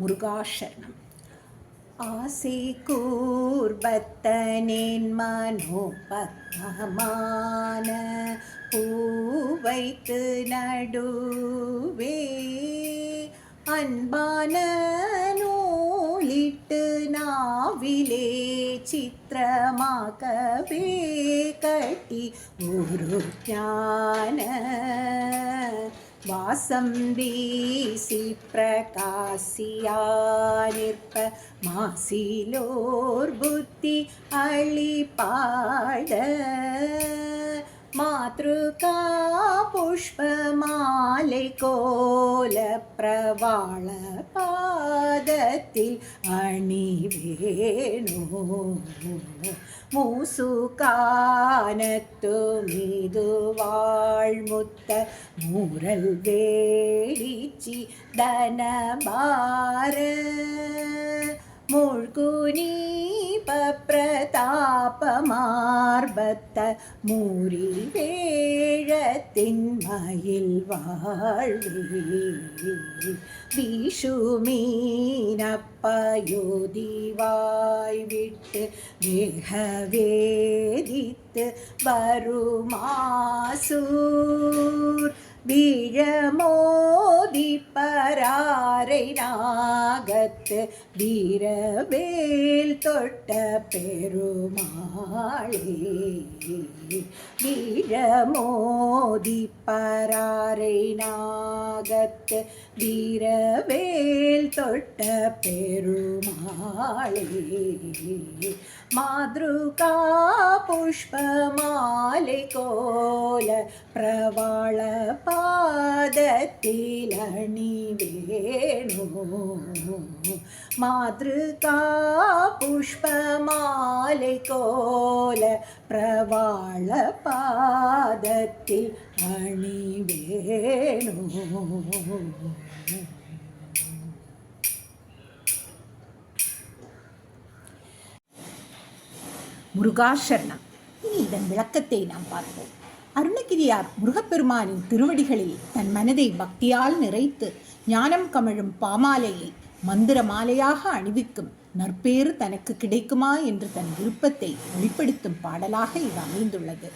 முருகாசரணம். ஆசை கூர்பத்தனேன் மனோபத்மமான பூவைத்து நடுவே அன்பான நூலிட்டு நாவிலே சித்திரமாகவே கட்டி ஒரு ஞான வாசம் வீசி பிரகாசியானிற்ப மாசிலோர் புத்தி அழிபாட மாத்ருகா புஷ்பமாலை கோல பிரவாள பாதத்தில் அணிவேணு மூசுகானத்து மீது வாழ்முத்த மூரல் வேடிச்சி தனபார முழ்குனி பிரதாபமார்பத்த மூரி வேழத்தின் மயில் வாழ்வே வீஷுமீனப்பயோதி வாய்விட்டு வேகவேதித்து வருமாசூர் வீழமோதி பராரை நாகத்து வீரவேல் தொட்ட பெருமாளே வீழமோதி பராரை நாகத்து வீரவேல் தொட்ட பெருமாளே மாத்ருகா புஷ்பமாலை கோல பிரவாள பாதத்தில் அணிவேணு மாத்ருகா புஷ்பமாலை கோல பிரவாள பாதத்தில் அணிவேணு. முருகாசரணம். இனி இதன் விளக்கத்தை நாம் பார்ப்போம். அருணகிரியார் முருகப்பெருமானின் திருவடிகளில் தன் மனதை பக்தியால் நிறைத்து ஞானம் கமழும் பாமாலையை மந்திர மாலையாக அணிவிக்கும் நற்பேறு தனக்கு கிடைக்குமா என்று தன் விருப்பத்தை வெளிப்படுத்தும் பாடலாக இது அமைந்துள்ளது.